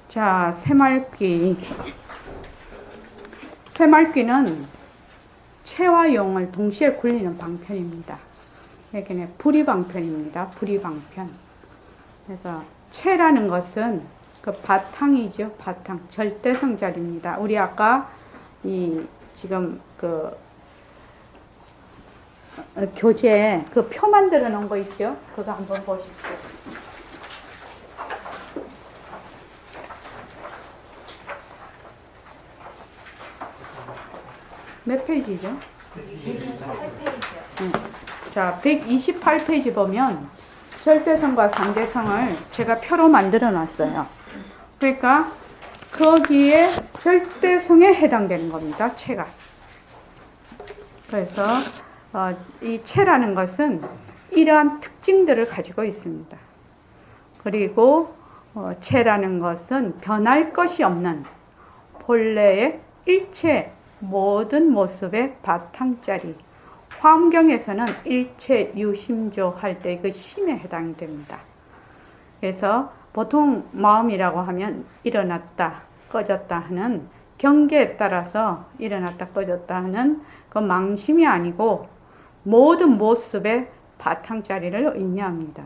자, 새말귀. 새말귀는 채와 용을 동시에 굴리는 방편입니다. 여기는 불이방편입니다. 불이방편. 그래서 채라는 것은 그 바탕이죠. 바탕. 절대성자리입니다. 우리 아까 지금 교재 그 표 만들어 놓은 거 있죠? 그거 한번 보십시오. 몇 페이지죠? 128페이지요. 자, 128페이지 보면 절대성과 상대성을 제가 표로 만들어 놨어요. 그러니까 거기에 절대성에 해당되는 겁니다. 채가. 그래서 이 채라는 것은 이러한 특징들을 가지고 있습니다. 그리고 채라는 것은 변할 것이 없는 본래의 일체 모든 모습의 바탕자리. 화엄경에서는 일체 유심조 할 때 그 심에 해당이 됩니다. 그래서 보통 마음이라고 하면 일어났다, 꺼졌다 하는 경계에 따라서 일어났다, 꺼졌다 하는 그 망심이 아니고 모든 모습의 바탕자리를 의미합니다.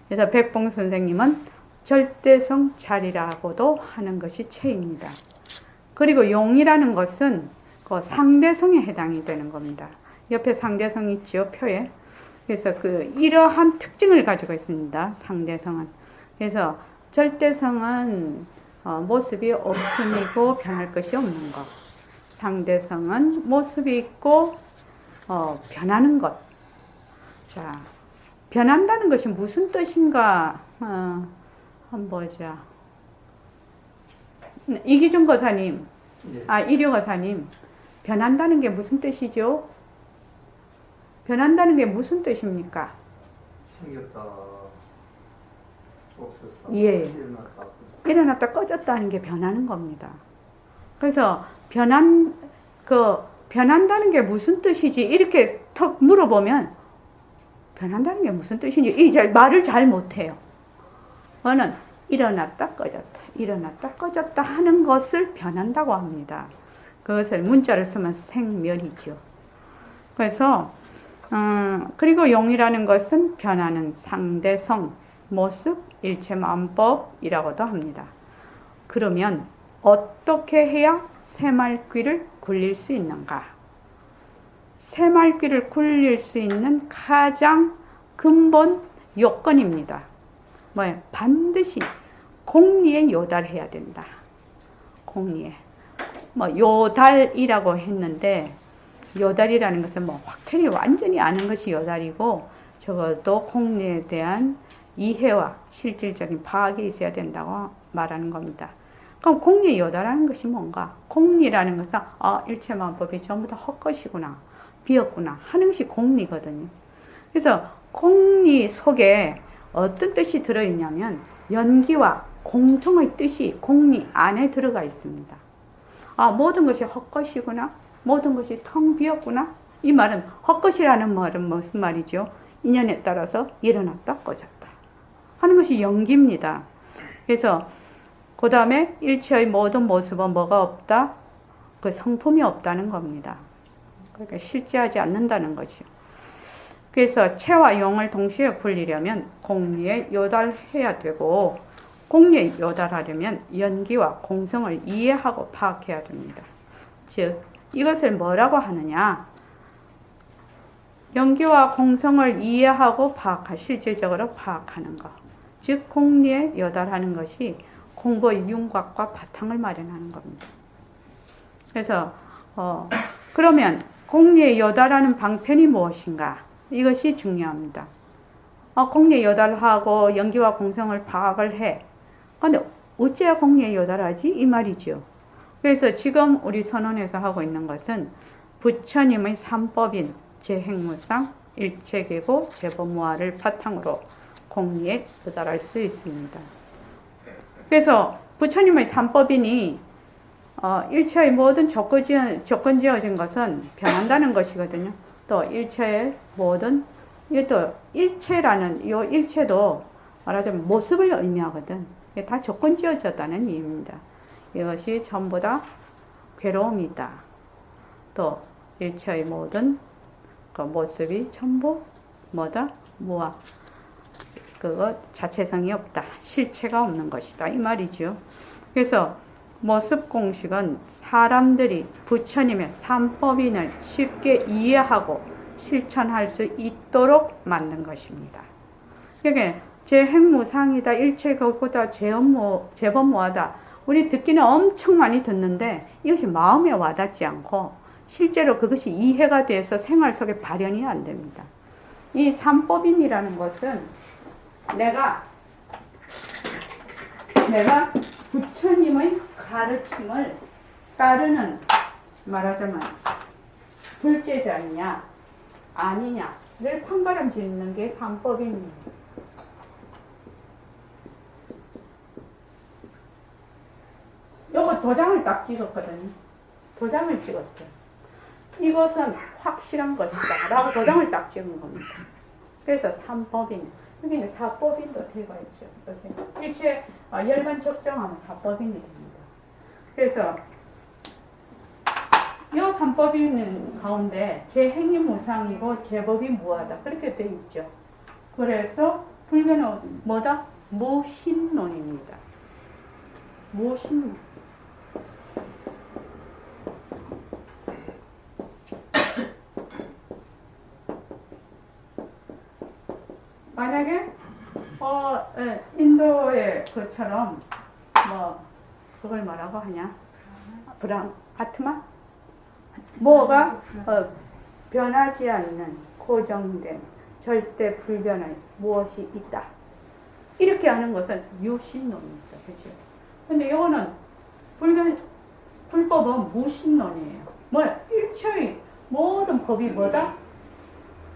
그래서 백봉 선생님은 절대성 자리라고도 하는 것이 채입니다. 그리고 용이라는 것은 그 상대성에 해당이 되는 겁니다. 옆에 상대성 있죠, 표에. 그래서 이러한 특징을 가지고 있습니다. 상대성은. 그래서 절대성은 모습이 없음이고 변할 것이 없는 것. 상대성은 모습이 있고 변하는 것. 자, 변한다는 것이 무슨 뜻인가? 한번 보자. 이기준 거사님, 이료 거사님, 변한다는 게 무슨 뜻이죠? 변한다는 게 무슨 뜻입니까? 생겼다, 없었다, 예. 일어났다 꺼졌다 하는 게 변하는 겁니다. 그래서 변한다는 게 무슨 뜻이지? 이렇게 턱 물어보면 변한다는 게 무슨 뜻인지 말을 잘 못해요. 저는 일어났다 꺼졌다, 일어났다 꺼졌다 하는 것을 변한다고 합니다. 그것을 문자를 쓰면 생멸이죠. 그래서 그리고 용이라는 것은 변하는 상대성, 모습, 일체만법이라고도 합니다. 그러면 어떻게 해야 새말귀를 굴릴 수 있는가? 새말귀를 굴릴 수 있는 가장 근본 요건입니다. 뭐예요? 반드시 공리에 요달해야 된다. 공리에. 요달이라고 했는데, 요달이라는 것은 확실히 완전히 아는 것이 요달이고, 적어도 공리에 대한 이해와 실질적인 파악이 있어야 된다고 말하는 겁니다. 그럼 공리에 요달하는 것이 뭔가? 공리라는 것은, 일체만법이 전부 다 헛것이구나, 비었구나 하는 것이 공리거든요. 그래서 공리 속에 어떤 뜻이 들어있냐면, 연기와 공성의 뜻이 공리 안에 들어가 있습니다. 모든 것이 헛것이구나, 모든 것이 텅 비었구나. 이 말은 헛것이라는 말은 무슨 말이죠? 인연에 따라서 일어났다 꺼졌다 하는 것이 연기입니다. 그래서 그 다음에 일체의 모든 모습은 뭐가 없다? 그 성품이 없다는 겁니다. 그러니까 실제하지 않는다는 거죠. 그래서 채와 용을 동시에 굴리려면 공리에 요달해야 되고, 공리에 요달하려면 연기와 공성을 이해하고 파악해야 됩니다. 즉 이것을 뭐라고 하느냐? 연기와 공성을 이해하고 실질적으로 파악하는 것. 즉 공리에 요달하는 것이 공부의 윤곽과 바탕을 마련하는 겁니다. 그래서 그러면 공리에 요달하는 방편이 무엇인가? 이것이 중요합니다. 공리에 요달하고 연기와 공성을 파악을 해. 그런데 어째야 공리에 요달하지? 이 말이죠. 그래서 지금 우리 선언에서 하고 있는 것은 부처님의 삼법인 제행무상, 일체계고, 제법무화를 바탕으로 공리에 도달할 수 있습니다. 그래서 부처님의 삼법인이 일체의 모든 조건 지어진 것은 변한다는 것이거든요. 또 일체의 모든, 이것도 일체라는 이 일체도 말하자면 모습을 의미하거든. 이게 다 조건 지어졌다는 의미입니다. 이것이 전부 다 괴로움이다. 또 일체의 모든 그 모습이 전부 뭐다? 무아. 그거 자체성이 없다. 실체가 없는 것이다. 이 말이죠. 그래서 모습 공식은 사람들이 부처님의 삼법인을 쉽게 이해하고 실천할 수 있도록 만든 것입니다. 그러니까 제행무상이다, 일체거구다, 제법무하다. 우리 듣기는 엄청 많이 듣는데 이것이 마음에 와닿지 않고 실제로 그것이 이해가 돼서 생활 속에 발현이 안 됩니다. 이 삼법인이라는 것은 내가 부처님의 가르침을 따르는, 말하자면 불제자냐 아니냐를 판가름 짓는 게 삼법인입니다. 요거 도장을 딱 찍었거든요. 도장을 찍었죠. 이것은 확실한 것이다 라고 도장을 딱 찍은 겁니다. 그래서 삼법인, 여기는 사법인도 들어가 있죠. 일체 열만 적정하면 사법인이 됩니다. 그래서 이 삼법인 가운데 제행이 무상이고 제법이 무하다 그렇게 되어 있죠. 그래서 불교는 뭐다? 무신론입니다. 무신론. 만약에 인도의 그처럼 그걸 뭐라고 하냐? 아트마? 뭐가 변하지 않는 고정된 절대 불변의 무엇이 있다. 이렇게 하는 것은 유신론입니다. 그죠? 근데 이거는 불법은 무신론이에요. 일체의 모든 법이 뭐다?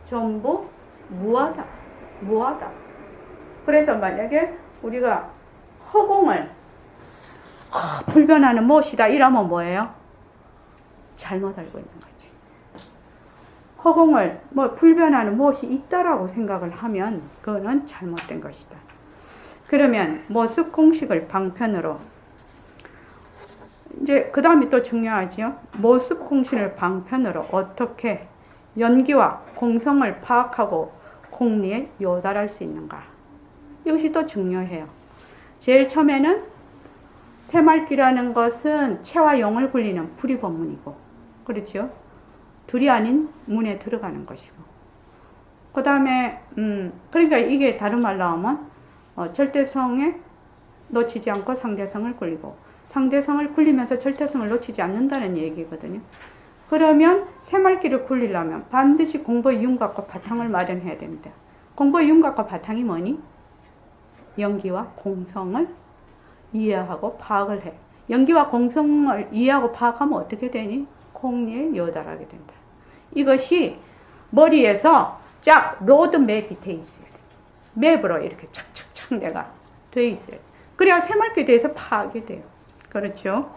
전부 무하다. 그래서 만약에 우리가 허공을 불변하는 무엇이다 이러면 뭐예요? 잘못 알고 있는 거지. 허공을 불변하는 무엇이 있다라고 생각을 하면 그거는 잘못된 것이다. 그러면 모습 공식을 방편으로 이제 그 다음이 또 중요하지요. 모습 공식을 방편으로 어떻게 연기와 공성을 파악하고 공리에 요달할 수 있는가. 이것이 또 중요해요. 제일 처음에는 새말귀라는 것은 체와 용을 굴리는 불이법문이고, 그렇죠? 둘이 아닌 문에 들어가는 것이고. 그 다음에 그러니까 이게 다른 말로 하면 절대성에 놓치지 않고 상대성을 굴리고, 상대성을 굴리면서 절대성을 놓치지 않는다는 얘기거든요. 그러면 새말귀를 굴리려면 반드시 공부의 윤곽과 바탕을 마련해야 됩니다. 공부의 윤곽과 바탕이 뭐니? 연기와 공성을 이해하고 파악을 해. 연기와 공성을 이해하고 파악하면 어떻게 되니? 공리에 요달하게 된다. 이것이 머리에서 쫙 로드맵이 돼 있어야 돼. 맵으로 이렇게 착착착 내가 돼 있어야 돼. 그래야 새말귀에 대해서 파악이 돼요. 그렇죠?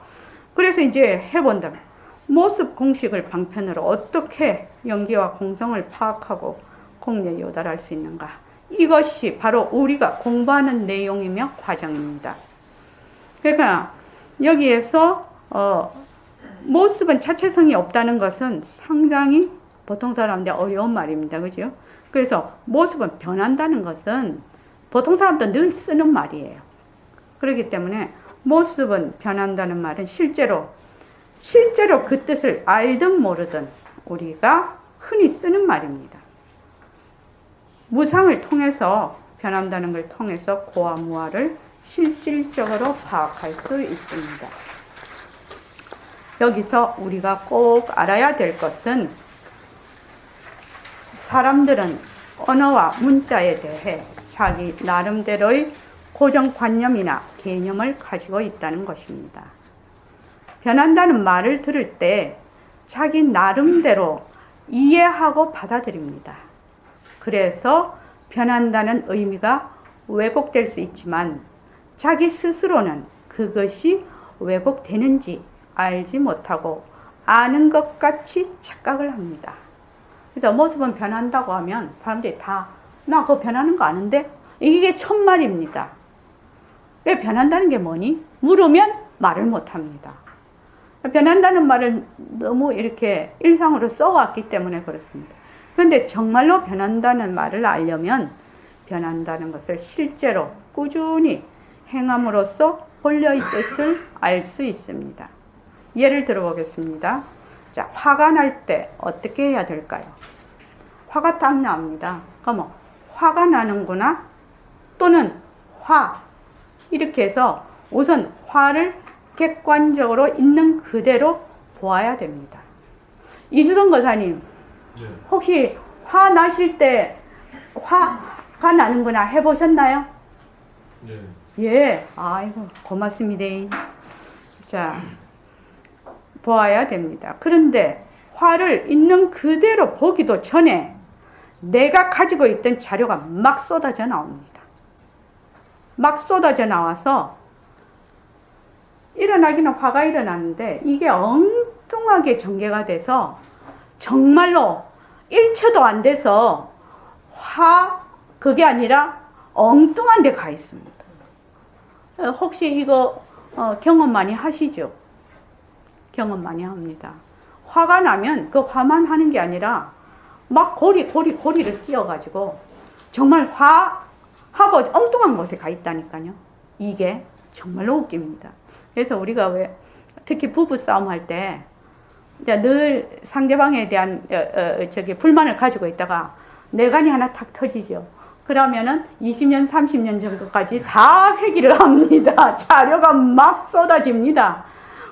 그래서 이제 해본다면 모습 공식을 방편으로 어떻게 연기와 공성을 파악하고 공리에 요달할 수 있는가. 이것이 바로 우리가 공부하는 내용이며 과정입니다. 그러니까 여기에서 모습은 자체성이 없다는 것은 상당히 보통 사람한테 어려운 말입니다. 그죠? 그래서 모습은 변한다는 것은 보통 사람도 늘 쓰는 말이에요. 그렇기 때문에 모습은 변한다는 말은 실제로 그 뜻을 알든 모르든 우리가 흔히 쓰는 말입니다. 무상을 통해서, 변한다는 걸 통해서 고와 무아를 실질적으로 파악할 수 있습니다. 여기서 우리가 꼭 알아야 될 것은 사람들은 언어와 문자에 대해 자기 나름대로의 고정관념이나 개념을 가지고 있다는 것입니다. 변한다는 말을 들을 때 자기 나름대로 이해하고 받아들입니다. 그래서 변한다는 의미가 왜곡될 수 있지만 자기 스스로는 그것이 왜곡되는지 알지 못하고 아는 것 같이 착각을 합니다. 그래서 모습은 변한다고 하면 사람들이 다 나 그거 변하는 거 아는데? 이게 첫말입니다. 왜 변한다는 게 뭐니? 물으면 말을 못합니다. 변한다는 말을 너무 이렇게 일상으로 써왔기 때문에 그렇습니다. 그런데 정말로 변한다는 말을 알려면 변한다는 것을 실제로 꾸준히 행함으로써 본래의 뜻을 알 수 있습니다. 예를 들어보겠습니다. 자, 화가 날 때 어떻게 해야 될까요? 화가 딱 납니다. 그러면 화가 나는구나 또는 화 이렇게 해서 우선 화를 객관적으로 있는 그대로 보아야 됩니다. 이주동 거사님, 네. 혹시 화 나실 때 화가 나는구나 해보셨나요? 네. 예, 아이고 고맙습니다. 자, 보아야 됩니다. 그런데 화를 있는 그대로 보기도 전에 내가 가지고 있던 자료가 막 쏟아져 나옵니다. 막 쏟아져 나와서 일어나기는 화가 일어나는데 이게 엉뚱하게 전개가 돼서 정말로 1초도 안 돼서 그게 아니라 엉뚱한 데 가 있습니다. 혹시 이거 경험 많이 하시죠? 경험 많이 합니다. 화가 나면 그 화만 하는 게 아니라 막 고리를 끼워가지고 정말 화하고 엉뚱한 곳에 가 있다니까요. 이게 정말로 웃깁니다. 그래서 우리가 왜 특히 부부 싸움 할 때 늘 상대방에 대한 불만을 가지고 있다가 내간이 하나 탁 터지죠. 그러면은 20년, 30년 정도까지 다 회귀를 합니다. 자료가 막 쏟아집니다.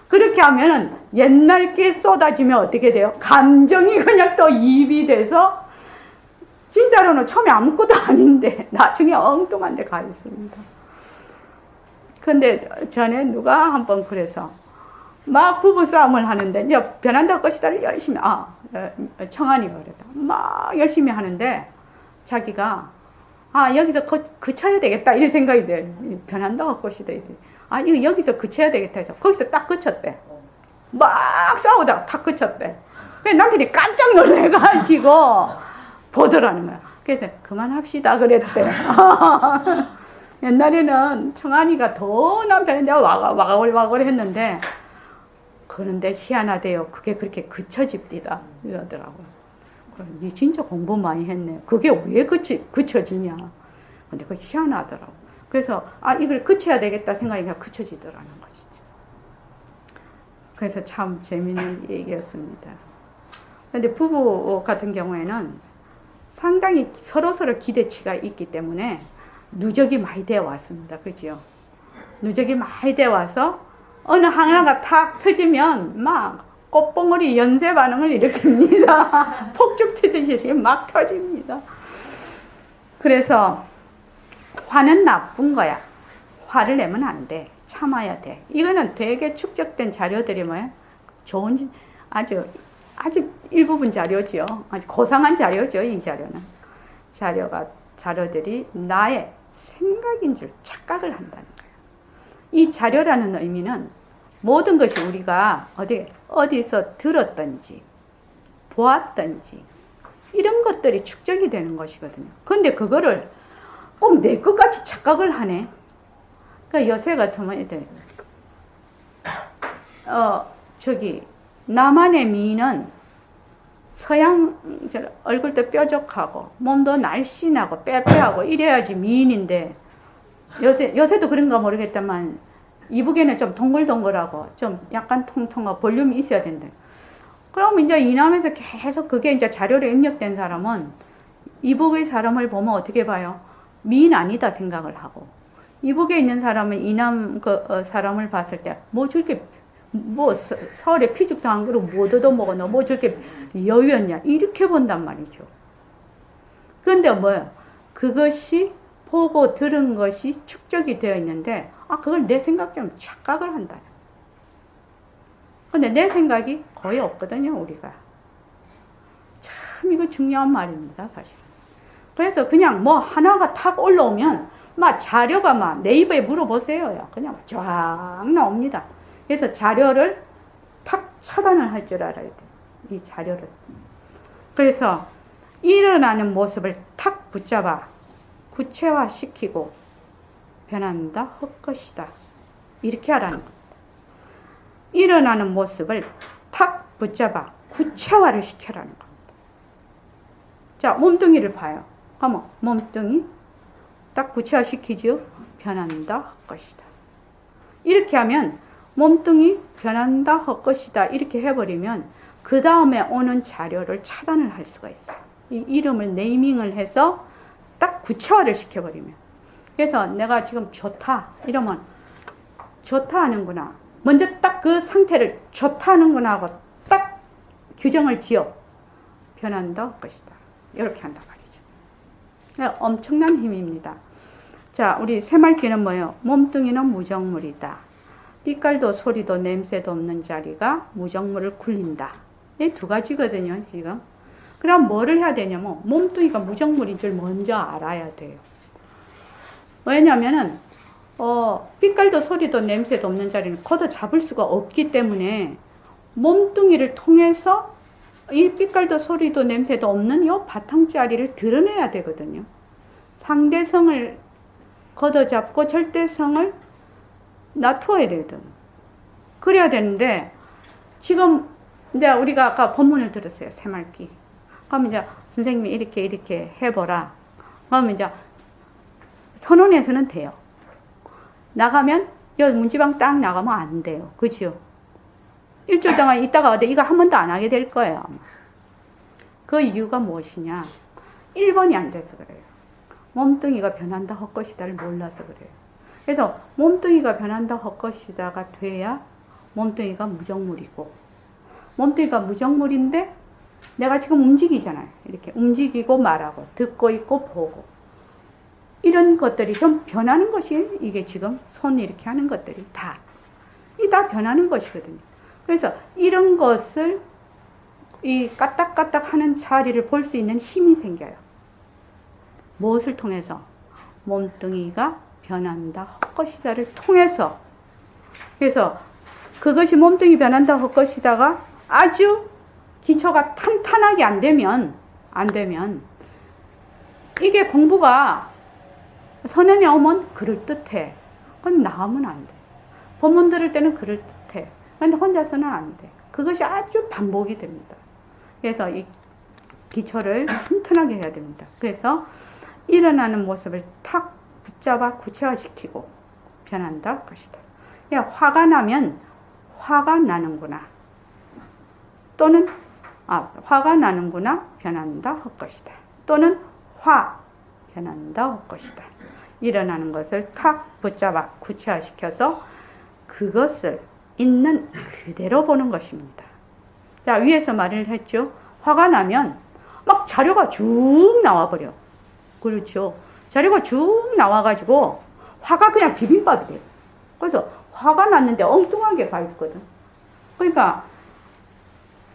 그렇게 하면은 옛날 게 쏟아지면 어떻게 돼요? 감정이 그냥 또 입이 돼서 진짜로는 처음에 아무것도 아닌데 나중에 엉뚱한 데 가 있습니다. 근데 전에 누가 한번 그래서 막 부부싸움을 하는데 이제 변한다고 것이다를 열심히 청아니가 그랬다. 막 열심히 하는데 자기가 여기서 그쳐야 되겠다 이런 생각이 돼. 변한다고 것이다. 이거 여기서 그쳐야 되겠다 해서 거기서 딱 그쳤대. 막 싸우다가 탁 그쳤대. 그래서 남편이 깜짝 놀래가지고 보더라는 거야. 그래서 그만합시다 그랬대. 옛날에는 청아니가 더 남편한테 와글와글 했는데 그런데 희한하대요. 그게 그렇게 그쳐집디다 이러더라고요. 니 진짜 공부 많이 했네. 그게 왜 그쳐지냐. 근데 그게 희한하더라고. 그래서 이걸 그쳐야 되겠다 생각하니까 그쳐지더라는 것이죠. 그래서 참 재밌는 얘기였습니다. 근데 부부 같은 경우에는 상당히 서로 기대치가 있기 때문에 누적이 많이 되어 왔습니다. 그죠? 누적이 많이 되어 와서 어느 하나가 탁 터지면 막 꽃봉오리 연쇄 반응을 일으킵니다. 폭죽 튀듯이 막 터집니다. 그래서 화는 나쁜 거야. 화를 내면 안 돼. 참아야 돼. 이거는 되게 축적된 자료들이 좋은 아주 일부분 자료죠. 아주 고상한 자료죠. 이 자료는. 자료들이 나의 생각인 줄 착각을 한다는 거예요. 이 자료라는 의미는 모든 것이 우리가 어디서 들었든지 보았든지 이런 것들이 축적이 되는 것이거든요. 근데 그거를 꼭 내 것같이 착각을 하네. 그러니까 요새 같으면 남한의 미인은 서양 얼굴도 뾰족하고 몸도 날씬하고 빼빼하고 이래야지 미인인데 요새도 그런가 모르겠다만 이북에는 좀 동글동글하고 좀 약간 통통하고 볼륨이 있어야 된다. 그럼 이제 이남에서 계속 그게 이제 자료로 입력된 사람은 이북의 사람을 보면 어떻게 봐요? 미인 아니다 생각을 하고 이북에 있는 사람은 이남 사람을 봤을 때 저렇게 서울에 피죽당한 거로 못 얻어먹었나 저렇게 여유였냐 이렇게 본단 말이죠. 그런데 그것이 보고 들은 것이 축적이 되어 있는데 그걸 내 생각처럼 착각을 한다. 근데 내 생각이 거의 없거든요, 우리가. 참 이거 중요한 말입니다, 사실. 그래서 그냥 하나가 탁 올라오면 자료가 네이버에 물어보세요. 그냥 쫙 나옵니다. 그래서 자료를 탁 차단을 할 줄 알아야 돼요. 이 자료를. 그래서 일어나는 모습을 탁 붙잡아 구체화시키고 변한다 헛것이다. 이렇게 하라는 겁니다. 일어나는 모습을 탁 붙잡아 구체화를 시켜라는 겁니다. 자, 몸뚱이를 봐요. 그러면 몸뚱이 딱 구체화 시키죠. 변한다 헛것이다. 이렇게 하면 몸뚱이 변한다 헛것이다 이렇게 해버리면 그 다음에 오는 자료를 차단을 할 수가 있어요. 이 이름을 네이밍을 해서 딱 구체화를 시켜버리면. 그래서 내가 지금 좋다 이러면 좋다 하는구나. 먼저 딱 그 상태를 좋다 하는구나 하고 딱 규정을 지어. 변한다 헛것이다. 이렇게 한단 말이죠. 엄청난 힘입니다. 자, 우리 새말귀는 뭐예요? 몸뚱이는 무정물이다. 빛깔도 소리도 냄새도 없는 자리가 무정물을 굴린다. 이 두 가지거든요, 지금. 그럼 뭐를 해야 되냐면 몸뚱이가 무정물인 줄 먼저 알아야 돼요. 왜냐면은 빛깔도 소리도 냄새도 없는 자리는 걷어 잡을 수가 없기 때문에 몸뚱이를 통해서 이 빛깔도 소리도 냄새도 없는 이 바탕자리를 드러내야 되거든요. 상대성을 걷어잡고 절대성을 놔두어야 되거든. 그래야 되는데 지금 이제 우리가 아까 본문을 들었어요. 새말귀. 그럼 이제 선생님이 이렇게 해보라. 그러면 이제 선언에서는 돼요. 나가면 이 문지방 딱 나가면 안 돼요. 그죠? 일주일 동안 있다가 이거 한 번도 안 하게 될 거예요. 그 이유가 무엇이냐? 1번이 안 돼서 그래요. 몸뚱이가 변한다 헛것이다를 몰라서 그래요. 그래서 몸뚱이가 변한다 헛것이다가 돼야 몸뚱이가 무정물이고, 몸뚱이가 무정물인데 내가 지금 움직이잖아요. 이렇게 움직이고 말하고 듣고 있고 보고 이런 것들이 좀 변하는 것이 이게 지금 손 이렇게 하는 것들이 다 변하는 것이거든요. 그래서 이런 것을 이 까딱까딱 하는 자리를 볼 수 있는 힘이 생겨요. 무엇을 통해서? 몸뚱이가 변한다 헛것이다를 통해서. 그래서 그것이 몸뚱이 변한다 헛것이다가 아주 기초가 탄탄하게 안 되면 이게 공부가 선언이 오면 그럴듯해. 그건 나오면 안 돼. 본문 들을 때는 그럴듯해. 근데 혼자서는 안 돼. 그것이 아주 반복이 됩니다. 그래서 이 기초를 튼튼하게 해야 됩니다. 그래서 일어나는 모습을 탁 붙잡아 구체화시키고 변한다 것이다. 화가 나면 화가 나는구나. 또는 화가 나는구나 변한다 헛것이다. 또는 변한다 헛것이다. 일어나는 것을 탁 붙잡아 구체화시켜서 그것을 있는 그대로 보는 것입니다. 자, 위에서 말을 했죠. 화가 나면 막 자료가 쭉 나와버려. 그렇죠. 자료가 쭉 나와가지고 화가 그냥 비빔밥이 돼요. 그래서 화가 났는데 엉뚱하게 가 있거든. 그러니까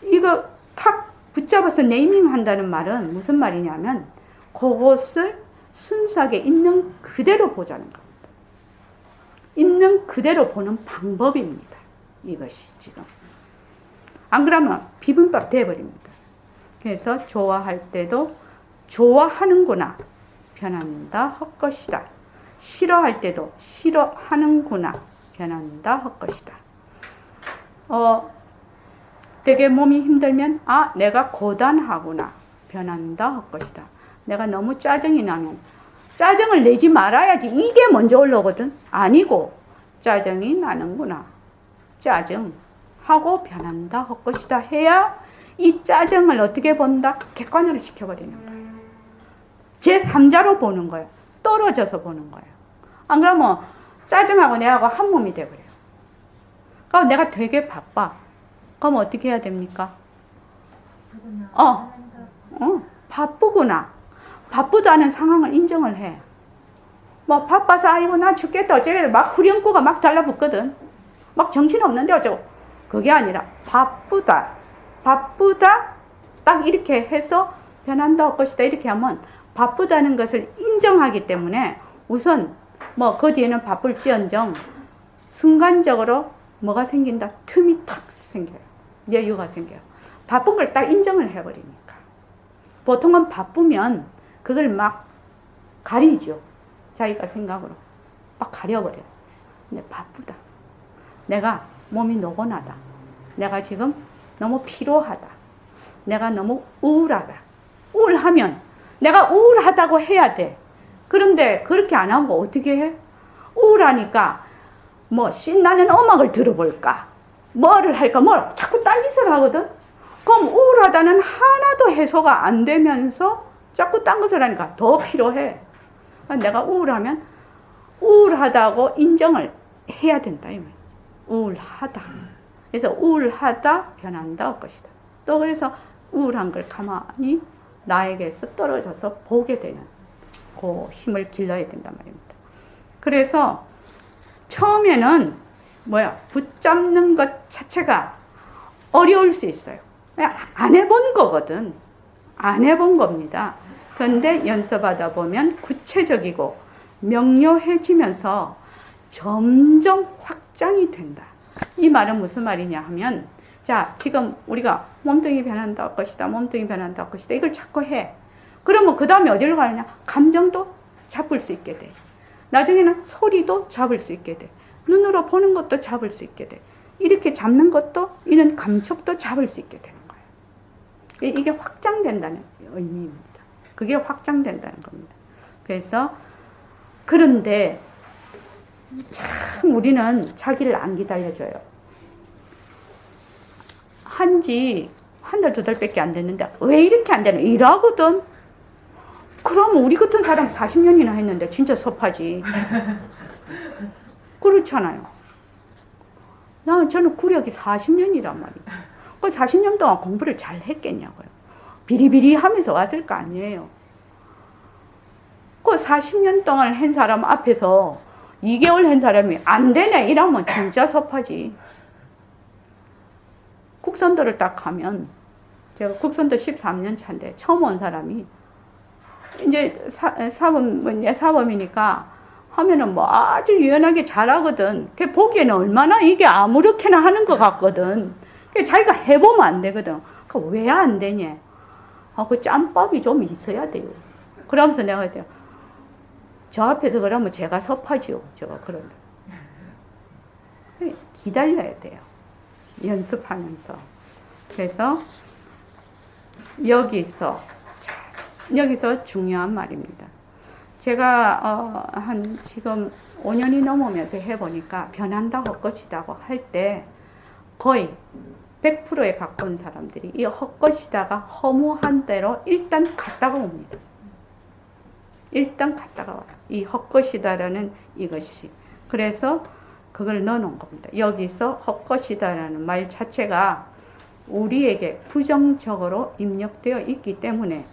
이거 탁 붙잡아서 네이밍 한다는 말은 무슨 말이냐면 그것을 순수하게 있는 그대로 보자는 겁니다. 있는 그대로 보는 방법입니다. 이것이 지금. 안 그러면 비빔밥 돼버립니다. 그래서 좋아할 때도 좋아하는구나 변한다 헛것이다. 싫어할 때도 싫어하는구나 변한다 헛것이다. 되게 몸이 힘들면 내가 고단하구나 변한다 헛것이다. 내가 너무 짜증이 나면 짜증을 내지 말아야지 이게 먼저 올라오거든. 아니고 짜증이 나는구나 짜증하고 변한다 헛것이다 해야 이 짜증을 어떻게 본다? 객관으로 시켜버리는 거예요. 제3자로 보는 거예요. 떨어져서 보는 거예요. 안 그러면 짜증하고 내하고 한 몸이 돼버려요. 그럼 내가 되게 바빠. 그럼 어떻게 해야 됩니까? 바쁘구나. 바쁘다는 상황을 인정을 해. 뭐 바빠서 아이고 나 죽겠다 어쩌겠다 막 후렴구가 막 달라붙거든. 막 정신없는데 어쩌고. 그게 아니라 바쁘다 딱 이렇게 해서 변한다 할 것이다 이렇게 하면 바쁘다는 것을 인정하기 때문에 우선 뭐 그 뒤에는 바쁠지언정 순간적으로 뭐가 생긴다? 틈이 탁 생겨요. 여유가 생겨요. 바쁜 걸 딱 인정을 해버리니까. 보통은 바쁘면 그걸 막 가리죠. 자기가 생각으로. 막 가려버려. 근데 바쁘다. 내가 몸이 노곤하다. 내가 지금 너무 피로하다. 내가 너무 우울하다. 우울하면 내가 우울하다고 해야 돼. 그런데 그렇게 안 하고 어떻게 해? 우울하니까 뭐 신나는 음악을 들어볼까? 뭐를 할까? 뭐 자꾸 딴짓을 하거든? 그럼 우울하다는 하나도 해소가 안 되면서 자꾸 딴 것을 하니까 더 피로해. 내가 우울하면 우울하다고 인정을 해야 된다. 이 말이지. 우울하다. 그래서 우울하다, 변한다 할 것이다. 또 그래서 우울한 걸 가만히 나에게서 떨어져서 보게 되는 그 힘을 길러야 된단 말입니다. 그래서 처음에는 붙잡는 것 자체가 어려울 수 있어요. 안 해본 거거든. 안 해본 겁니다. 그런데 연습하다 보면 구체적이고 명료해지면서 점점 확장이 된다. 이 말은 무슨 말이냐 하면, 자, 지금 우리가 몸뚱이 변한다 할 것이다, 몸뚱이 변한다 할 것이다, 이걸 자꾸 해. 그러면 그 다음에 어디로 가느냐? 감정도 잡을 수 있게 돼. 나중에는 소리도 잡을 수 있게 돼. 눈으로 보는 것도 잡을 수 있게 돼. 이렇게 잡는 것도, 이런 감촉도 잡을 수 있게 되는 거예요. 이게 확장된다는 의미입니다. 그게 확장된다는 겁니다. 그래서, 그런데 참 우리는 자기를 안 기다려줘요. 한지 한 달, 두 달밖에 안 됐는데 왜 이렇게 안 되나? 일하거든. 그럼 우리 같은 사람 40년이나 했는데 진짜 섭하지. 그렇잖아요. 저는 구력이 40년이란 말이에요. 그 40년 동안 공부를 잘 했겠냐고요. 비리비리 하면서 왔을 거 아니에요. 그 40년 동안 한 사람 앞에서 2개월 한 사람이 안 되네 이러면 진짜 섭하지. 국선도를 딱 하면, 제가 국선도 13년 차인데 처음 온 사람이 이제 사범이니까 하면은 뭐 아주 유연하게 잘하거든. 그 보기에는 얼마나 이게 아무렇게나 하는 것 같거든. 자기가 해보면 안 되거든. 그 왜 안 되냐? 그 짬밥이 좀 있어야 돼요. 그러면서 내가 그래요. 저 앞에서 그러면 제가 섭하지요. 제가 그러면 기다려야 돼요. 연습하면서. 그래서 여기서 중요한 말입니다. 제가 지금 5년이 넘으면서 해보니까 변한다 헛것이다고 할 때 거의 100%에 가까운 사람들이 이 헛것이다가 허무한 대로 일단 갔다가 옵니다. 일단 갔다가 와요. 이 헛것이다라는 이것이. 그래서 그걸 넣어놓은 겁니다. 여기서 헛것이다라는 말 자체가 우리에게 부정적으로 입력되어 있기 때문에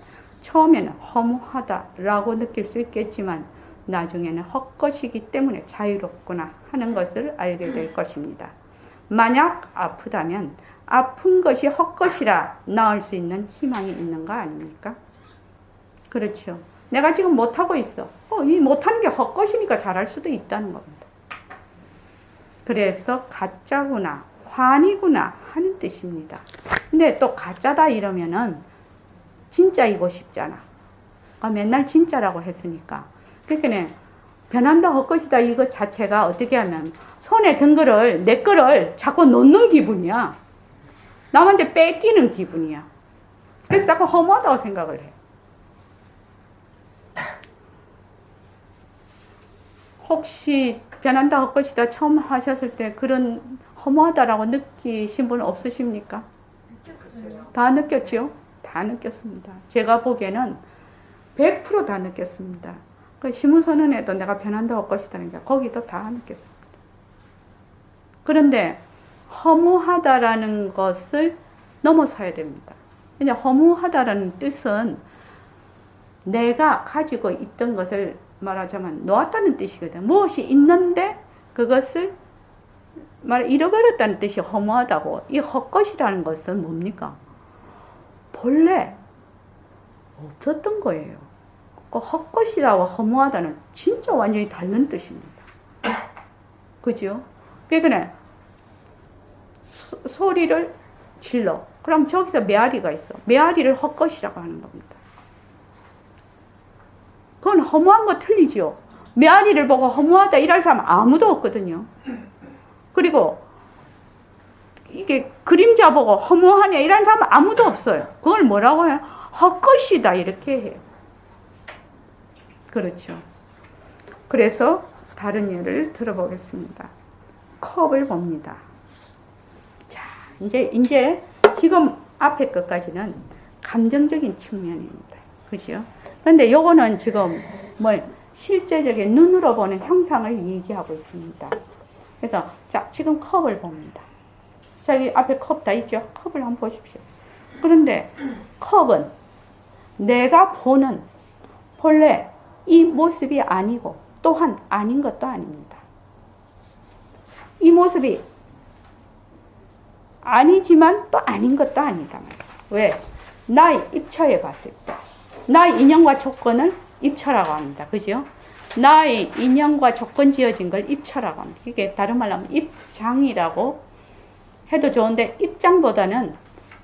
처음에는 허무하다라고 느낄 수 있겠지만 나중에는 헛것이기 때문에 자유롭구나 하는 것을 알게 될 것입니다. 만약 아프다면 아픈 것이 헛것이라 나을 수 있는 희망이 있는 거 아닙니까? 그렇죠. 내가 지금 못하고 있어. 이 못하는 게 헛것이니까 잘할 수도 있다는 겁니다. 그래서 가짜구나, 환이구나 하는 뜻입니다. 근데 또 가짜다 이러면은 진짜이고 싶잖아. 맨날 진짜라고 했으니까. 그러니까 변한다 헛것이다 이거 자체가 어떻게 하면 손에 든 거를 내 거를 자꾸 놓는 기분이야. 남한테 뺏기는 기분이야. 그래서 자꾸 허무하다고 생각을 해. 혹시 변한다 헛것이다 처음 하셨을 때 그런 허무하다라고 느끼신 분 없으십니까? 느꼈어요. 다 느꼈죠? 다 느꼈습니다. 제가 보기에는 100% 다 느꼈습니다. 그 신문선언에도 내가 변한다 헛것이다니까 거기도 다 느꼈습니다. 그런데 허무하다라는 것을 넘어서야 됩니다. 이제 허무하다라는 뜻은 내가 가지고 있던 것을 말하자면 놓았다는 뜻이거든. 무엇이 있는데 그것을 잃어버렸다는 뜻이 허무하다고. 이 헛것이라는 것은 뭡니까? 본래 없었던 거예요. 그 헛것이라고 허무하다는 진짜 완전히 다른 뜻입니다. 그죠? 그러니까 소리를 질러. 그럼 저기서 메아리가 있어. 메아리를 헛것이라고 하는 겁니다. 그건 허무한 거 틀리죠. 메아리를 보고 허무하다 이럴 사람 아무도 없거든요. 그리고 이게 그림자 보고 허무하냐 이런 사람 아무도 없어요. 그걸 뭐라고 해요? 헛것이다 이렇게 해요. 그렇죠. 그래서 다른 예를 들어보겠습니다. 컵을 봅니다. 자, 이제 지금 앞에 것까지는 감정적인 측면입니다. 그죠? 근데 요거는 지금 뭐 실제적인 눈으로 보는 형상을 얘기하고 있습니다. 그래서 자, 지금 컵을 봅니다. 자, 여기 앞에 컵 다 있죠? 컵을 한번 보십시오. 그런데 컵은 내가 보는 본래 이 모습이 아니고 또한 아닌 것도 아닙니다. 이 모습이 아니지만 또 아닌 것도 아니다. 왜? 나의 입처에 봤을 때 나의 인연과 조건을 입처라고 합니다. 그죠? 나의 인연과 조건 지어진 걸 입처라고 합니다. 이게 다른 말로 하면 입장이라고 해도 좋은데 입장보다는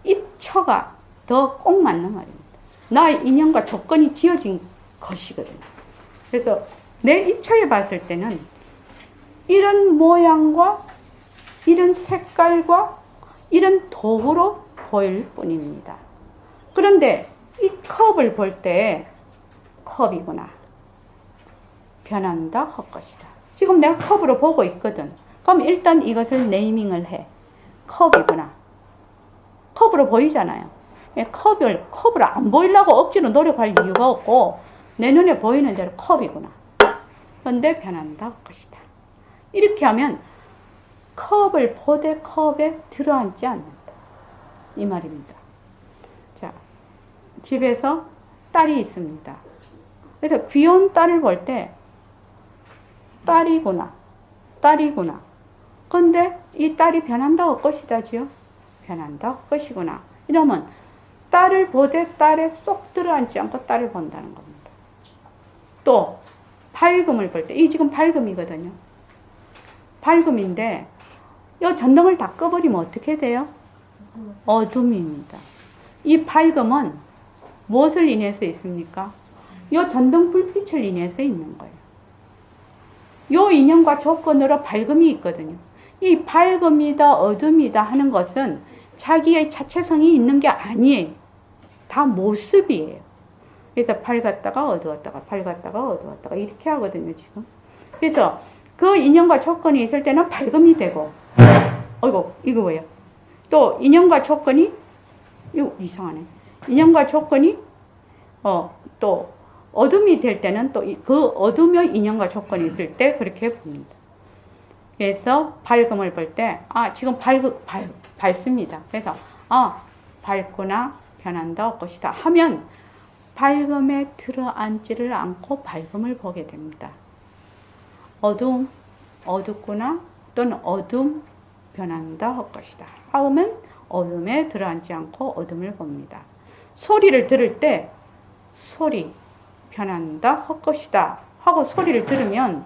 입처가 더 꼭 맞는 말입니다. 나의 인연과 조건이 지어진 것이거든요. 그래서 내 입처에 봤을 때는 이런 모양과 이런 색깔과 이런 도구로 보일 뿐입니다. 그런데 이 컵을 볼 때 컵이구나. 변한다, 헛것이다. 지금 내가 컵으로 보고 있거든. 그럼 일단 이것을 네이밍을 해. 컵이구나. 컵으로 보이잖아요. 컵을 안 보이려고 억지로 노력할 이유가 없고 내 눈에 보이는 대로 컵이구나. 그런데 변한다, 헛것이다. 이렇게 하면 컵을 보되 컵에 들어앉지 않는다. 이 말입니다. 자, 집에서 딸이 있습니다. 그래서 귀여운 딸을 볼 때 딸이구나. 근데 이 딸이 변한다 헛것이다지요. 변한다 헛것이구나. 이러면 딸을 보되 딸에 쏙 들어앉지 않고 딸을 본다는 겁니다. 또 밝음을 볼 때, 이 지금 밝음이거든요. 밝음인데 이 전등을 다 꺼버리면 어떻게 돼요? 어둠입니다. 이 밝음은 무엇을 인해서 있습니까? 이 전등 불빛을 인해서 있는 거예요. 이 인연과 조건으로 밝음이 있거든요. 이 밝음이다 어둠이다 하는 것은 자기의 자체성이 있는 게 아니에요. 다 모습이에요. 그래서 밝았다가 어두웠다가 밝았다가 어두웠다가 이렇게 하거든요, 지금. 그래서 그 인연과 조건이 있을 때는 밝음이 되고, 어이구, 이거 뭐야? 또 인연과 조건이, 이거 이상하네. 인연과 조건이, 또 어둠이 될 때는 또 그 어둠의 인연과 조건이 있을 때 그렇게 봅니다. 그래서 밝음을 볼 때, 지금 밝습니다. 그래서, 밝구나, 변한다, 것이다 하면 밝음에 들어앉지를 않고 밝음을 보게 됩니다. 어둡구나, 또는 어둠, 변한다, 헛것이다 하면 어둠에 들어앉지 않고 어둠을 봅니다. 소리를 들을 때 소리, 변한다, 헛것이다 하고 소리를 들으면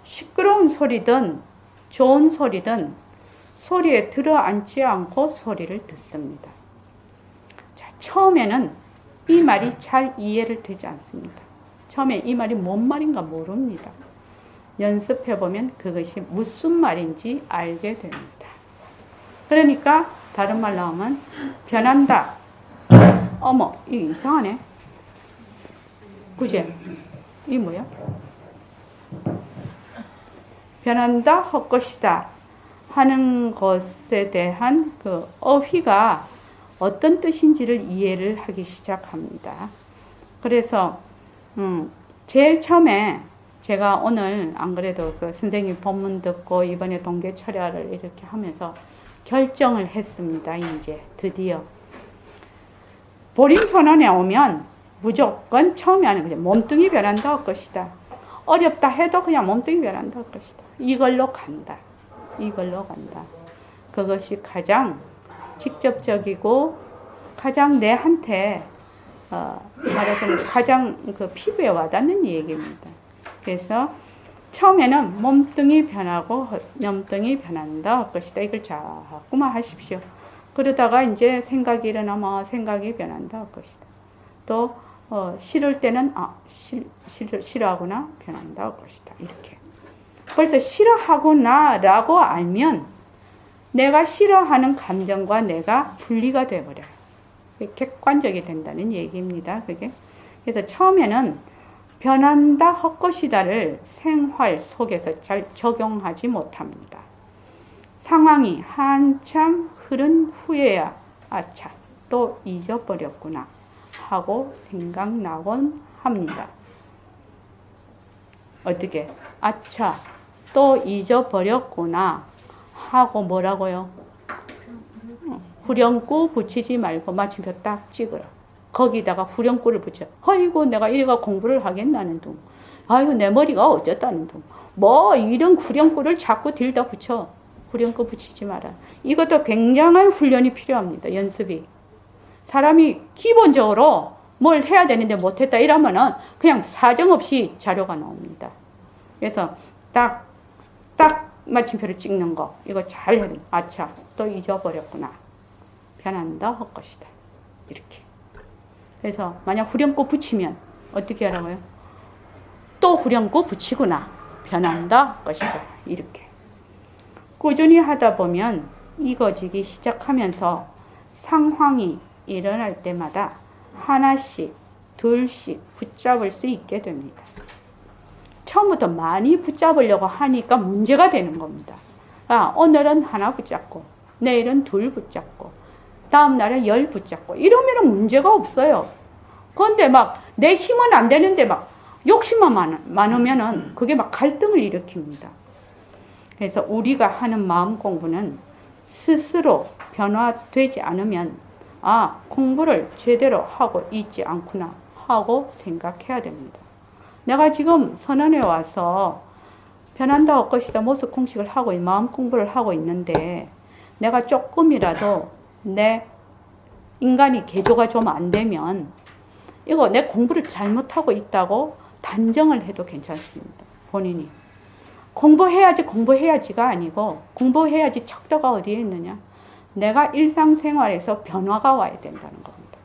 시끄러운 소리든 좋은 소리든 소리에 들어앉지 않고 소리를 듣습니다. 자, 처음에는 이 말이 잘 이해를 되지 않습니다. 처음에 이 말이 뭔 말인가 모릅니다. 연습해보면 그것이 무슨 말인지 알게 됩니다. 그러니까 다른 말로 하면 변한다. 어머, 이거 이상하네. 그지? 이게 뭐야? 변한다, 헛것이다 하는 것에 대한 그 어휘가 어떤 뜻인지를 이해를 하기 시작합니다. 그래서 제일 처음에 제가 오늘 안 그래도 그 선생님 본문 듣고 이번에 동계 철야를 이렇게 하면서 결정을 했습니다. 이제 드디어 보림 선언에 오면 무조건 처음에 하는 거죠. 몸뚱이 변한다 할 것이다. 어렵다 해도 그냥 몸뚱이 변한다 할 것이다. 이걸로 간다. 그것이 가장 직접적이고 가장 내한테 말하자면 가장 그 피부에 와닿는 얘기입니다. 그래서 처음에는 몸뚱이 변하고 몸뚱이 변한다 할 것이다. 이걸 자꾸만 하십시오. 그러다가 이제 생각이 일어나면 생각이 변한다 할 것이다. 또 싫을 때는 싫어하거나 변한다 할 것이다. 이렇게. 그래서 싫어하구나 라고 알면 내가 싫어하는 감정과 내가 분리가 돼버려요. 객관적이 된다는 얘기입니다. 그게. 그래서 처음에는 변한다 헛것이다를 생활 속에서 잘 적용하지 못합니다. 상황이 한참 흐른 후에야 아차 또 잊어버렸구나 하고 생각나곤 합니다. 어떻게? 아차 또 잊어버렸구나 하고 뭐라고요? 후렴구 붙이지 말고 마침표 딱 찍으라. 거기다가 후렴구를 붙여. 아이고 내가 이래가 공부를 하겠나는 둥. 아이고 내 머리가 어쨌다는 둥. 뭐 이런 후렴구를 자꾸 들다 붙여. 후렴구 붙이지 마라. 이것도 굉장한 훈련이 필요합니다. 연습이. 사람이 기본적으로 뭘 해야 되는데 못했다 이러면은 그냥 사정없이 자료가 나옵니다. 그래서 딱 마침표를 찍는 거. 이거 잘 해야 돼. 아차 또 잊어버렸구나. 변한다 할 것이다. 이렇게. 그래서 만약 후렴구 붙이면 어떻게 하라고요? 또 후렴구 붙이구나. 변한다 할 것이다. 이렇게. 꾸준히 하다 보면 익어지기 시작하면서 상황이 일어날 때마다 하나씩 둘씩 붙잡을 수 있게 됩니다. 처음부터 많이 붙잡으려고 하니까 문제가 되는 겁니다. 오늘은 하나 붙잡고 내일은 둘 붙잡고 다음 날에 10 붙잡고 이러면 문제가 없어요. 그런데 막 내 힘은 안 되는데 막 욕심만 많으면은 그게 막 갈등을 일으킵니다. 그래서 우리가 하는 마음 공부는 스스로 변화되지 않으면 공부를 제대로 하고 있지 않구나 하고 생각해야 됩니다. 내가 지금 선언에 와서 변한다 할 것이다 모습 공식을 하고 마음 공부를 하고 있는데 내가 조금이라도 내 인간이 개조가 좀 안 되면 이거 내 공부를 잘못하고 있다고 단정을 해도 괜찮습니다. 본인이. 공부해야지가 아니고 공부해야지 척도가 어디에 있느냐. 내가 일상생활에서 변화가 와야 된다는 겁니다.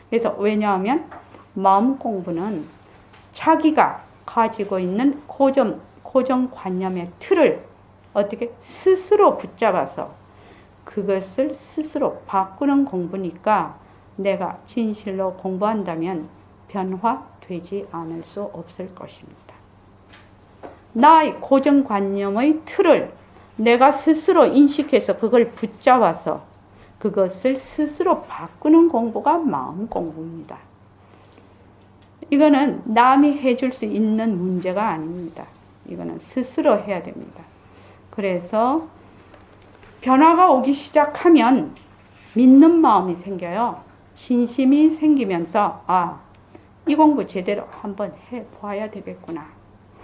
그래서 왜냐하면 마음 공부는 자기가 가지고 있는 고정관념의 틀을 어떻게 스스로 붙잡아서 그것을 스스로 바꾸는 공부니까 내가 진실로 공부한다면 변화되지 않을 수 없을 것입니다. 나의 고정관념의 틀을 내가 스스로 인식해서 그걸 붙잡아서 그것을 스스로 바꾸는 공부가 마음 공부입니다. 이거는 남이 해줄 수 있는 문제가 아닙니다. 이거는 스스로 해야 됩니다. 그래서 변화가 오기 시작하면 믿는 마음이 생겨요. 진심이 생기면서 이 공부 제대로 한번 해봐야 되겠구나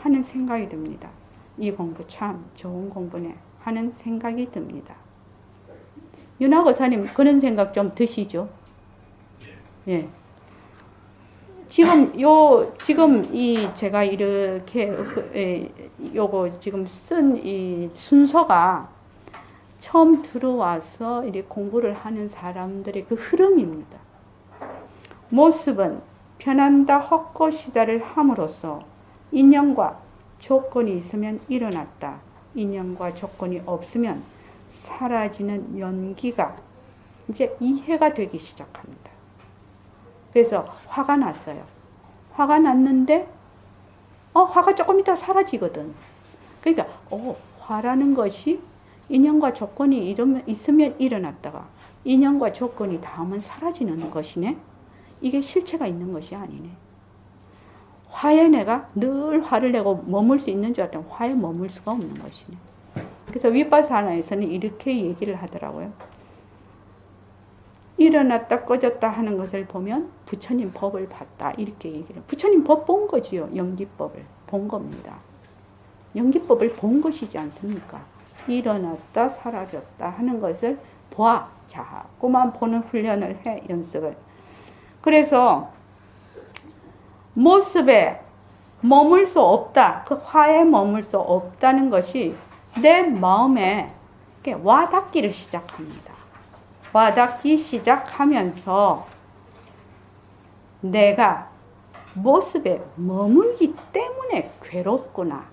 하는 생각이 듭니다. 이 공부 참 좋은 공부네 하는 생각이 듭니다. 윤학 의사님 그런 생각 좀 드시죠? 예. 지금 제가 이렇게 요거 지금 쓴 이 순서가 처음 들어와서 이렇게 공부를 하는 사람들의 그 흐름입니다. 모습은 변한다 헛것이다를 함으로써 인연과 조건이 있으면 일어났다. 인연과 조건이 없으면 사라지는 연기가 이제 이해가 되기 시작합니다. 그래서 화가 났어요. 화가 났는데 화가 조금 있다 사라지거든. 그러니까 화라는 것이 인연과 조건이 있으면 일어났다가 인연과 조건이 닿으면 사라지는 것이네. 이게 실체가 있는 것이 아니네. 화에 내가 늘 화를 내고 머물 수 있는 줄 알았더니 화에 머물 수가 없는 것이네. 그래서 윗바사나에서는 이렇게 얘기를 하더라고요. 일어났다 꺼졌다 하는 것을 보면 부처님 법을 봤다. 이렇게 얘기를. 부처님 법 본 거지요. 연기법을 본 겁니다. 연기법을 본 것이지 않습니까? 일어났다 사라졌다 하는 것을 자꾸만 보는 훈련을 해. 연습을. 그래서 모습에 머물 수 없다. 그 화에 머물 수 없다는 것이 내 마음에 와닿기를 시작합니다. 와닿기 시작하면서 내가 모습에 머물기 때문에 괴롭구나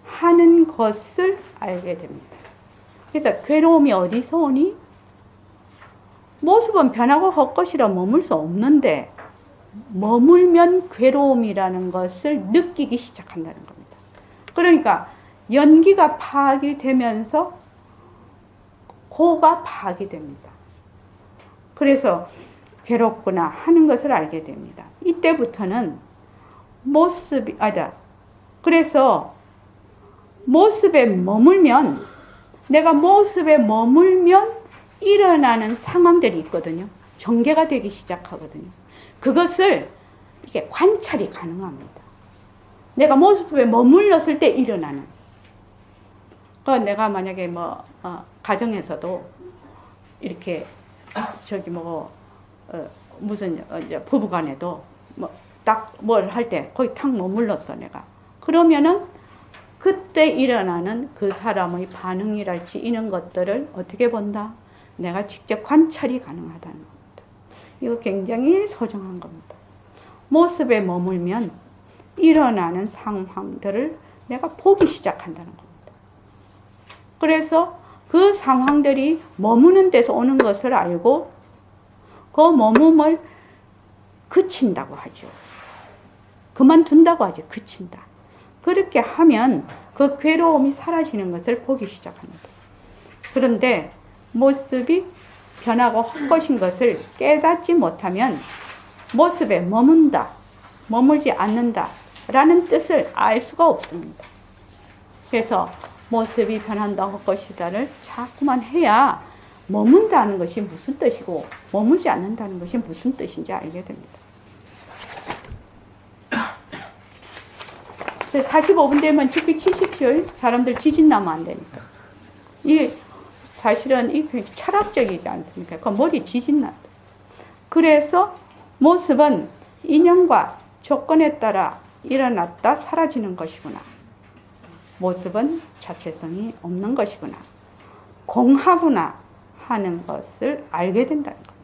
하는 것을 알게 됩니다. 그래서 괴로움이 어디서 오니? 모습은 변하고 헛것이라 머물 수 없는데 머물면 괴로움이라는 것을 느끼기 시작한다는 겁니다. 그러니까 연기가 파악이 되면서 고가 파악이 됩니다. 그래서 괴롭구나 하는 것을 알게 됩니다. 이때부터는 모습이 그래서 모습에 머물면 내가 모습에 머물면 일어나는 상황들이 있거든요. 전개가 되기 시작하거든요. 그것을 이게 관찰이 가능합니다. 내가 모습에 머물렀을 때 일어나는. 내가 만약에 가정에서도 이렇게 무슨 부부간에도 딱 뭘 할 때 거기 탁 머물렀어 내가. 그러면은 그때 일어나는 그 사람의 반응이랄지 이런 것들을 어떻게 본다? 내가 직접 관찰이 가능하다는 겁니다. 이거 굉장히 소중한 겁니다. 모습에 머물면 일어나는 상황들을 내가 보기 시작한다는 겁니다. 그래서 그 상황들이 머무는 데서 오는 것을 알고 그 머금을 그친다고 하죠. 그만둔다고 하죠. 그친다. 그렇게 하면 그 괴로움이 사라지는 것을 보기 시작합니다. 그런데 모습이 변하고 헛것인 것을 깨닫지 못하면 모습에 머문다, 머물지 않는다 라는 뜻을 알 수가 없습니다. 그래서 모습이 변한다, 헛것이다를 자꾸만 해야 머문다는 것이 무슨 뜻이고 머물지 않는다는 것이 무슨 뜻인지 알게 됩니다. 45분 되면 죽기 치십시오. 사람들 지진 나면 안 되니까. 이게 사실은 이게 철학적이지 않습니까? 그 머리 지진 난다. 그래서 모습은 인연과 조건에 따라 일어났다 사라지는 것이구나. 모습은 자체성이 없는 것이구나. 공하구나 하는 것을 알게 된다는 겁니다.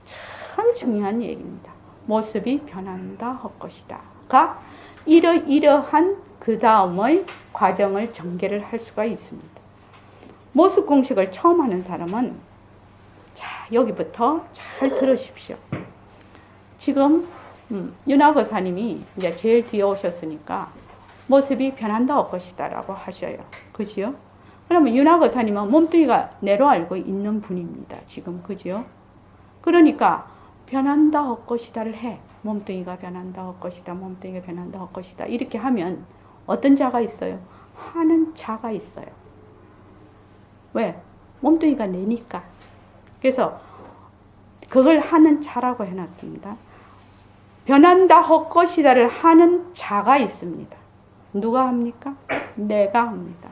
참 중요한 얘기입니다. 모습이 변한다 헛것이다가 이러이러한 그 다음의 과정을 전개를 할 수가 있습니다. 모습 공식을 처음 하는 사람은 자 여기부터 잘 들으십시오. 지금 윤아 거사님이 이제 제일 뒤에 오셨으니까 모습이 변한다 헛것이다라고 하셔요. 그죠? 그러면 윤아 거사님은 몸뚱이가 내로 알고 있는 분입니다. 지금 그죠? 그러니까 변한다 헛것이다를 해. 몸뚱이가 변한다 헛것이다. 몸뚱이가 변한다 헛것이다. 이렇게 하면 어떤 자가 있어요? 하는 자가 있어요. 왜? 몸뚱이가 내니까. 그래서 그걸 하는 자라고 해놨습니다. 변한다 헛것이다를 하는 자가 있습니다. 누가 합니까? 내가 합니다.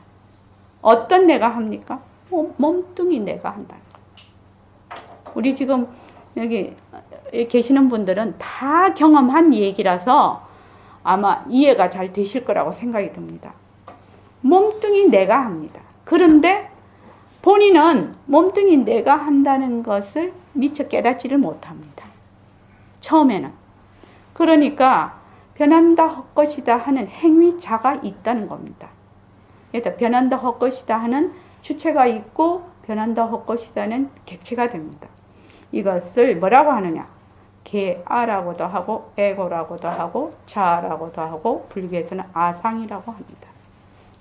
어떤 내가 합니까? 몸뚱이 내가 한다는 거예요. 우리 지금 여기 계시는 분들은 다 경험한 얘기라서 아마 이해가 잘 되실 거라고 생각이 듭니다. 몸뚱이 내가 합니다. 그런데 본인은 몸뚱이 내가 한다는 것을 미처 깨닫지를 못합니다. 처음에는. 그러니까 변한다 헛것이다 하는 행위자가 있다는 겁니다. 그래서 변한다 헛것이다 하는 주체가 있고 변한다 헛것이다는 객체가 됩니다. 이것을 뭐라고 하느냐? 개아라고도 하고 에고라고도 하고 자라고도 하고 불교에서는 아상이라고 합니다.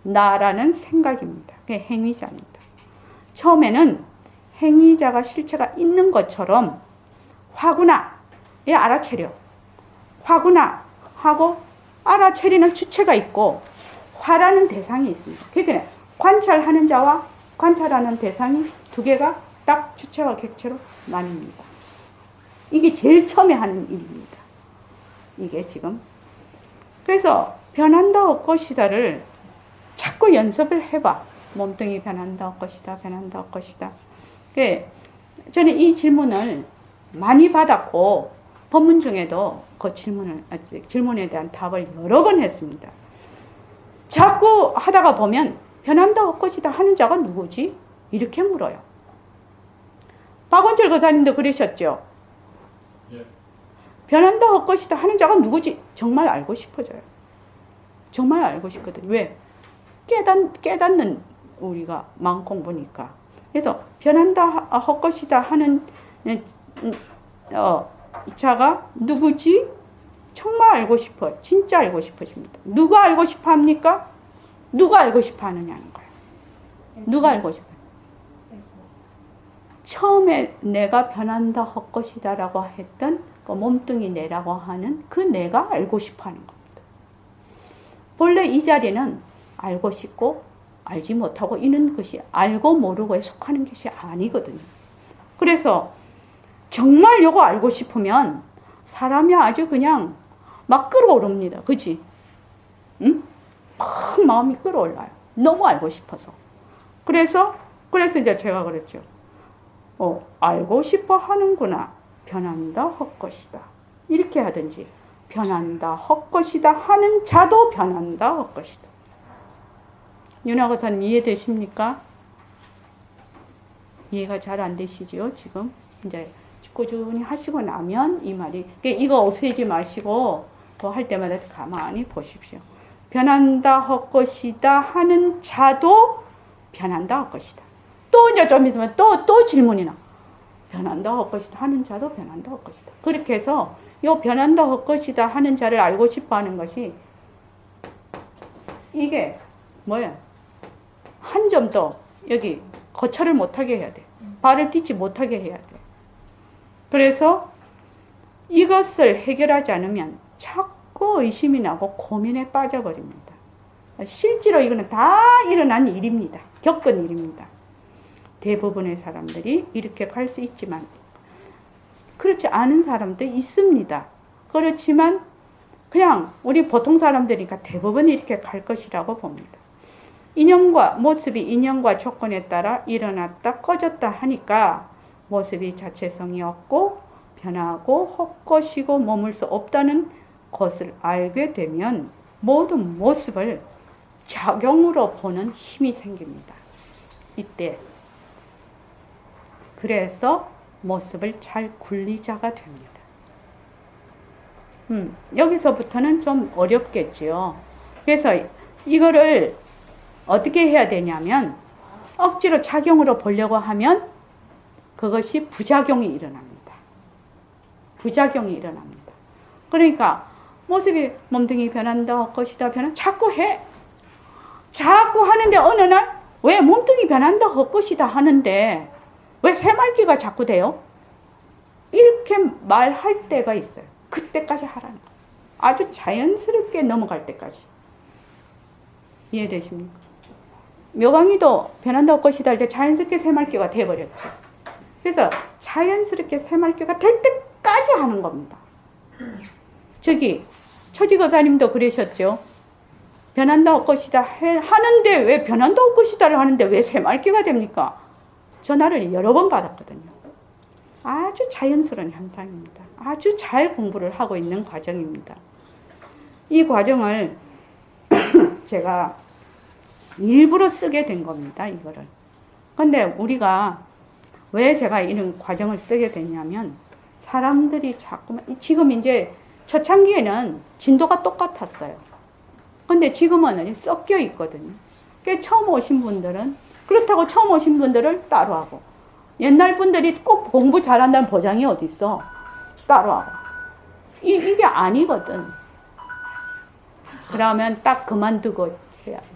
나라는 생각입니다. 그게 행위자입니다. 처음에는 행위자가 실체가 있는 것처럼 화구나 예 알아채려 화구나 하고 알아채리는 주체가 있고 화라는 대상이 있습니다. 그러니까 관찰하는 자와 관찰하는 대상이 두 개가 딱 주체와 객체로 나뉩니다. 이게 제일 처음에 하는 일입니다. 이게 지금. 그래서 변한다 헛것이다를 자꾸 연습을 해봐. 몸뚱이 변한다 헛것이다. 변한다 헛것이다. 저는 이 질문을 많이 받았고 법문 중에도 그 질문에 대한 답을 여러 번 했습니다. 자꾸 하다가 보면 변한다 헛것이다 하는 자가 누구지? 이렇게 물어요. 박원철 거사님도 그러셨죠? 예. 변한다 헛것이다 하는 자가 누구지? 정말 알고 싶어져요. 정말 알고 싶거든요. 왜? 깨닫는 우리가 마음 공부니까. 그래서 변한다 헛것이다 하는 자가 누구지? 정말 알고 싶어요. 진짜 알고 싶어집니다. 누가 알고 싶어 합니까? 누가 알고 싶어 하느냐는 거예요. 누가 알고 싶어요? 처음에 내가 변한다 헛것이다 라고 했던 그 몸뚱이 내라고 하는 그 내가 알고 싶어 하는 겁니다. 본래 이 자리는 알고 싶고 알지 못하고 있는 것이 알고 모르고에 속하는 것이 아니거든요. 그래서 정말 요거 알고 싶으면 사람이 아주 그냥 막 끌어오릅니다. 그치? 응? 막 마음이 끌어올라요. 너무 알고 싶어서. 그래서 이제 제가 그랬죠. 알고 싶어 하는구나. 변한다 헛것이다. 이렇게 하든지 변한다 헛것이다 하는 자도 변한다 헛것이다. 윤아 거사님 이해되십니까? 이해가 잘 안 되시죠? 지금 이제 꾸준히 하시고 나면 이 말이 이거 없애지 마시고 뭐 할 때마다 가만히 보십시오. 변한다 헛것이다 하는 자도 변한다 헛것이다. 또 이제 좀 있으면 또 질문이 나. 변한다 헛것이다 하는 자도 변한다 헛것이다. 그렇게 해서 요 변한다 헛것이다 하는 자를 알고 싶어 하는 것이 이게 뭐야? 한 점 더 여기 거처를 못하게 해야 돼. 발을 딛지 못하게 해야 돼. 그래서 이것을 해결하지 않으면 자꾸 의심이 나고 고민에 빠져버립니다. 실제로 이거는 다 일어난 일입니다. 겪은 일입니다. 대부분의 사람들이 이렇게 갈 수 있지만 그렇지 않은 사람도 있습니다. 그렇지만 그냥 우리 보통 사람들이니까 대부분 이렇게 갈 것이라고 봅니다. 모습이 인연과 조건에 따라 일어났다 꺼졌다 하니까 모습이 자체성이 없고 변하고 헛것이고 머물 수 없다는 것을 알게 되면 모든 모습을 작용으로 보는 힘이 생깁니다. 이때 그래서 모습을 잘 굴리자가 됩니다. 여기서부터는 좀 어렵겠지요. 그래서 이거를 어떻게 해야 되냐면 억지로 작용으로 보려고 하면 그것이 부작용이 일어납니다. 부작용이 일어납니다. 그러니까 모습이 몸뚱이 변한다 헛것이다 자꾸 해. 자꾸 하는데 어느 날 왜 몸뚱이 변한다 헛것이다 하는데 왜 새말기가 자꾸 돼요? 이렇게 말할 때가 있어요. 그때까지 하라는 거예요. 아주 자연스럽게 넘어갈 때까지. 이해되십니까? 묘강이도 변한다 헛것이다 할 때 자연스럽게 새말기가 돼버렸죠. 그래서 자연스럽게 새말기가 될 때까지 하는 겁니다. 저기 처지거사님도 그러셨죠. 변한다 헛것이다 하는데 왜 변한다 헛것이다를 하는데 왜 새말기가 됩니까? 전화를 여러 번 받았거든요. 아주 자연스러운 현상입니다. 아주 잘 공부를 하고 있는 과정입니다. 이 과정을 제가 일부러 쓰게 된 겁니다. 이거를. 근데 우리가 왜 제가 이런 과정을 쓰게 됐냐면 사람들이 자꾸만 지금 이제 초창기에는 진도가 똑같았어요. 근데 지금은 섞여 있거든요. 그러니까 처음 오신 분들은 그렇다고 처음 오신 분들을 따로 하고 옛날 분들이 꼭 공부 잘한다는 보장이 어디 있어? 따로 하고 이게 아니거든. 그러면 딱 그만두고 해야 돼.